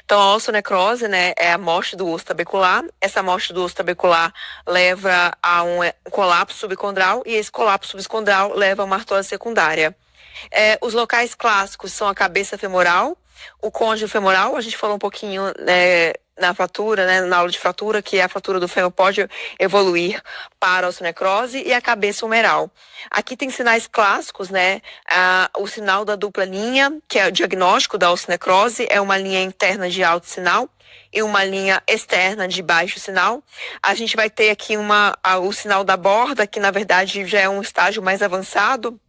Então, a osteonecrose, né, é a morte do osso trabecular. Essa morte do osso trabecular leva a um colapso subcondral e esse colapso subcondral leva a uma artrose secundária. Os locais clássicos são a cabeça femoral, o côndilo femoral, a gente falou um pouquinho, né, na fratura, né, na aula de fratura, que a fratura do fêmur pode evoluir para a osteonecrose, e a cabeça humeral. Aqui tem sinais clássicos, né, o sinal da dupla linha, que é o diagnóstico da osteonecrose, é uma linha interna de alto sinal e uma linha externa de baixo sinal. A gente vai ter aqui o sinal da borda, que na verdade já é um estágio mais avançado,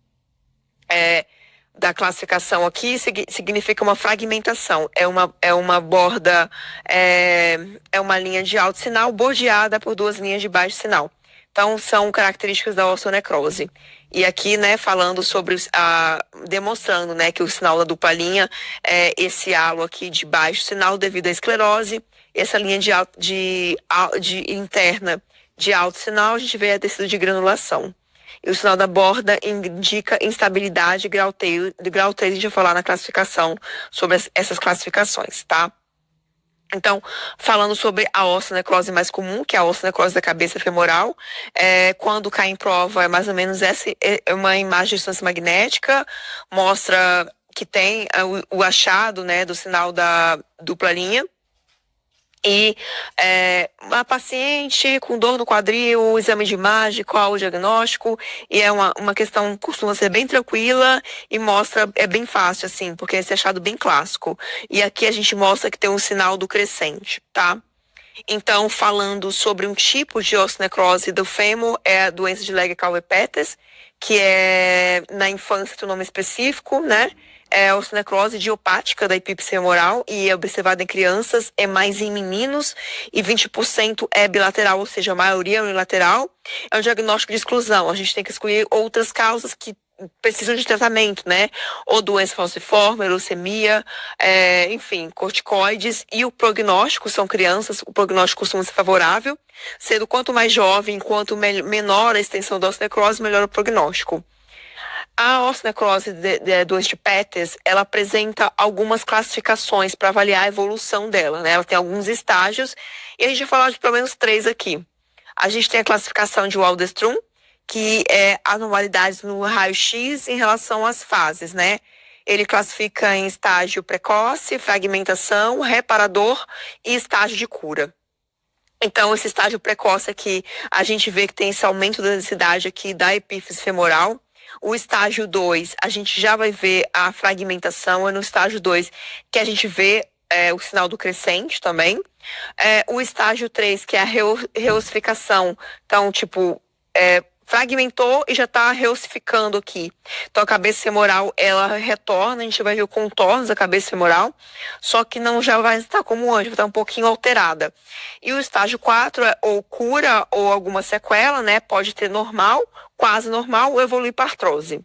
da classificação aqui, significa uma fragmentação. É uma borda, é uma linha de alto sinal bordeada por duas linhas de baixo sinal. Então, são características da osteonecrose. E aqui, né, falando sobre, demonstrando, né, que o sinal da dupla linha é esse halo aqui de baixo sinal devido à esclerose. Essa linha de interna de alto sinal, a gente vê a tecido de granulação. E o sinal da borda indica instabilidade grau 3, a gente vai falar na classificação sobre essas classificações, tá? Então, falando sobre a osteonecrose mais comum, que é a osteonecrose da cabeça femoral, quando cai em prova, é mais ou menos essa, é uma imagem de ressonância magnética, mostra que tem o achado, né, do sinal da dupla linha. E uma paciente com dor no quadril, exame de imagem, qual o diagnóstico, e é uma questão, costuma ser bem tranquila e mostra, é bem fácil, assim, porque esse é achado bem clássico. E aqui a gente mostra que tem um sinal do crescente, tá? Então, falando sobre um tipo de osteonecrose do fêmur, é a doença de Legg-Calvé-Peters, que é na infância tem um nome específico, né? É a osteonecrose idiopática da epífise femoral e é observada em crianças, é mais em meninos, e 20% é bilateral, ou seja, a maioria é unilateral. É um diagnóstico de exclusão, a gente tem que excluir outras causas que precisam de tratamento, né? Ou doença falciforme, leucemia, enfim, corticoides. E o prognóstico, são crianças, o prognóstico costuma ser favorável. Sendo quanto mais jovem, quanto menor a extensão da osteonecrose, melhor o prognóstico. A osteonecrose doença de Peters, ela apresenta algumas classificações para avaliar a evolução dela, né? Ela tem alguns estágios e a gente vai falar de pelo menos 3 aqui. A gente tem a classificação de Waldenstrom, que é anormalidades no raio-x em relação às fases, né? Ele classifica em estágio precoce, fragmentação, reparador e estágio de cura. Então, esse estágio precoce aqui, a gente vê que tem esse aumento da densidade aqui da epífise femoral. O estágio 2, a gente já vai ver a fragmentação, é no estágio 2 que a gente vê o sinal do crescente também. O estágio 3, que é a reossificação, então, tipo, fragmentou e já está reossificando aqui. Então, a cabeça femoral, ela retorna, a gente vai ver o contorno da cabeça femoral, só que não já vai estar como antes, vai estar um pouquinho alterada. E o estágio 4 é ou cura ou alguma sequela, né? Pode ter normal, quase normal ou evoluir para artrose.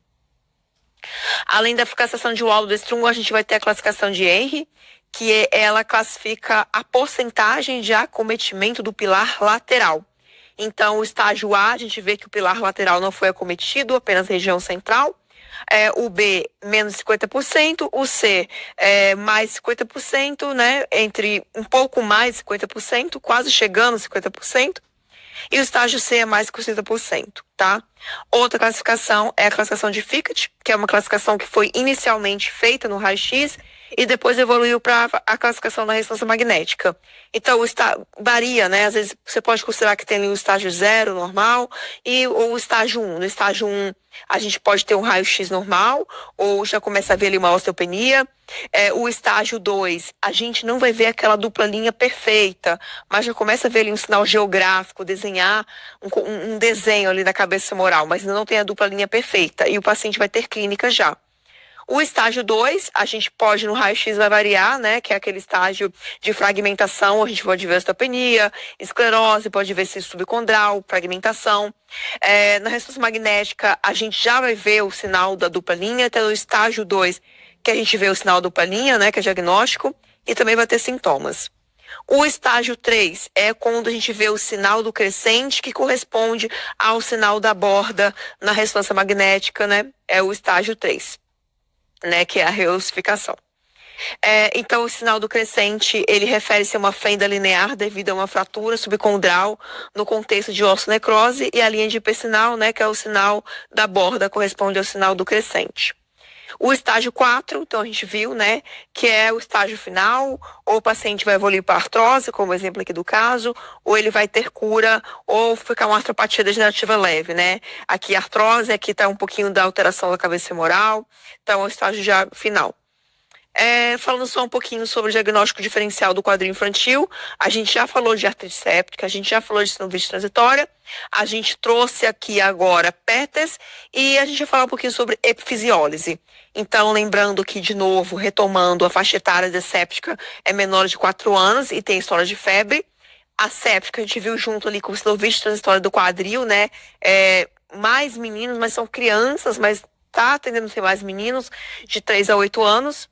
Além da classificação de Waldenstrom, a gente vai ter a classificação de Henry, que ela classifica a porcentagem de acometimento do pilar lateral. Então, o estágio A, a gente vê que o pilar lateral não foi acometido, apenas a região central. O B, menos 50%, o C, mais 50%, né? Entre um pouco mais de 50%, quase chegando a 50%. E o estágio C é mais que 60%, tá? Outra classificação é a classificação de Ficat, que é uma classificação que foi inicialmente feita no raio-x e depois evoluiu para a classificação da ressonância magnética. Então, varia, né? Às vezes você pode considerar que tem o estágio 0 normal ou o estágio 1. No estágio 1, a gente pode ter um raio-x normal ou já começa a ver ali uma osteopenia. O estágio 2, a gente não vai ver aquela dupla linha perfeita, mas já começa a ver ali um sinal geográfico, desenhar um desenho ali da cabeça femoral, mas ainda não tem a dupla linha perfeita e o paciente vai ter clínica já. O estágio 2, a gente pode, no raio-x vai variar, né? Que é aquele estágio de fragmentação, a gente pode ver osteopenia, esclerose, pode ver cisto subcondral, fragmentação. Na ressonância magnética, a gente já vai ver o sinal da dupla linha, até no estágio 2, que a gente vê o sinal da dupla linha, né? Que é diagnóstico, e também vai ter sintomas. O estágio 3 é quando a gente vê o sinal do crescente, que corresponde ao sinal da borda na ressonância magnética, né? É o estágio 3. Né, que é a reossificação. Então, o sinal do crescente, ele refere-se a uma fenda linear devido a uma fratura subcondral no contexto de osteonecrose, e a linha de Pessinal, né, que é o sinal da borda, corresponde ao sinal do crescente. O estágio 4, então a gente viu, né, que é o estágio final, ou o paciente vai evoluir para artrose, como exemplo aqui do caso, ou ele vai ter cura, ou ficar uma artropatia degenerativa leve, né? Aqui a artrose, aqui está um pouquinho da alteração da cabeça femoral, então é o estágio já final. Falando só um pouquinho sobre o diagnóstico diferencial do quadril infantil, a gente já falou de artrite séptica, a gente já falou de sinovite transitória, a gente trouxe aqui agora PETES e a gente vai falar um pouquinho sobre epifisiólise. Então, lembrando que, de novo, retomando, a faixa etária da séptica é menor de 4 anos e tem história de febre. A séptica a gente viu junto ali com o sinovite transitória do quadril, né? Mais meninos, mas são crianças, mas tá tendendo a ser mais meninos de 3 a 8 anos.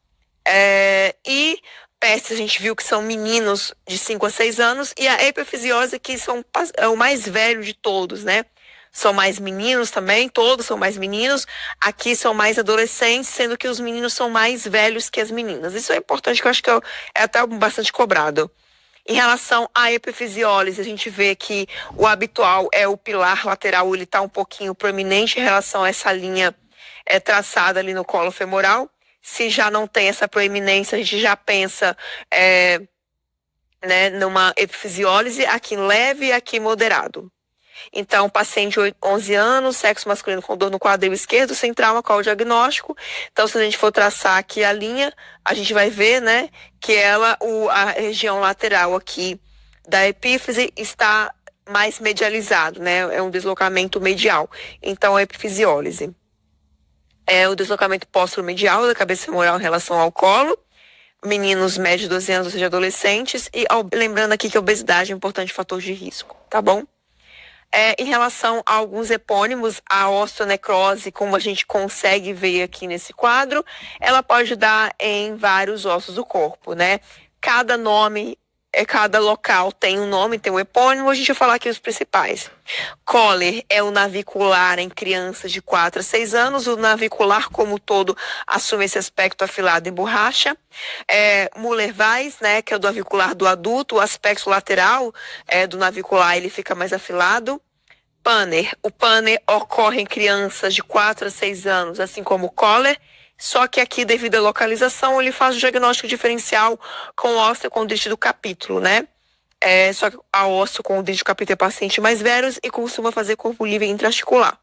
E PES a gente viu que são meninos de 5 a 6 anos, e a epifisiose que é o mais velho de todos, né? São mais meninos também, todos são mais meninos. Aqui são mais adolescentes, sendo que os meninos são mais velhos que as meninas. Isso é importante, que eu acho que é até bastante cobrado. Em relação à epifisiólise, a gente vê que o habitual é o pilar lateral, ele está um pouquinho proeminente em relação a essa linha traçada ali no colo femoral. Se já não tem essa proeminência, a gente já pensa né, numa epifisiólise aqui leve e aqui moderado. Então, paciente de 11 anos, sexo masculino com dor no quadril esquerdo, sem trauma, qual o diagnóstico? Então, se a gente for traçar aqui a linha, a gente vai ver, né, que a região lateral aqui da epífise está mais medializado, né? É um deslocamento medial. Então, a epifisiólise. O deslocamento póstero-medial da cabeça femoral em relação ao colo, meninos médios de 12 anos, ou seja, adolescentes, e lembrando aqui que a obesidade é um importante fator de risco, tá bom? Em relação a alguns epônimos, a osteonecrose, como a gente consegue ver aqui nesse quadro, ela pode dar em vários ossos do corpo, né? Cada nome, cada local tem um nome, tem um epônimo, a gente vai falar aqui os principais. Koller é o navicular em crianças de 4 a 6 anos, o navicular como todo assume esse aspecto afilado em borracha. Müller-Weiss, né, que é o do navicular do adulto, o aspecto lateral do navicular ele fica mais afilado. Panner, o Panner ocorre em crianças de 4 a 6 anos, assim como o Koller, só que aqui, devido à localização, ele faz o diagnóstico diferencial com osteocondrite do capítulo, né? Só que a osteocondrite do capítulo é paciente mais velhos e costuma fazer corpo livre intraarticular.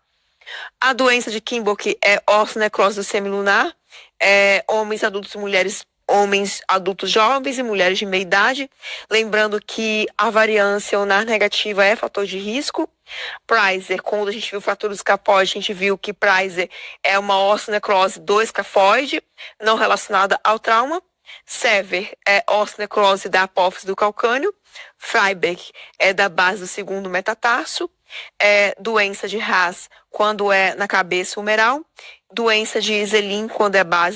A doença de Kienbock é osteonecrose do semilunar, homens adultos e mulheres, homens adultos jovens e mulheres de meia idade. Lembrando que a variância ulnar negativa é fator de risco. Preiser, quando a gente viu fratura do escafoide, a gente viu que Preiser é uma osteonecrose do escafoide, não relacionada ao trauma. Sever é osteonecrose da apófise do calcâneo. Freiberg é da base do segundo metatarso. Doença de Haas, quando é na cabeça humeral. Doença de Iselin, quando é base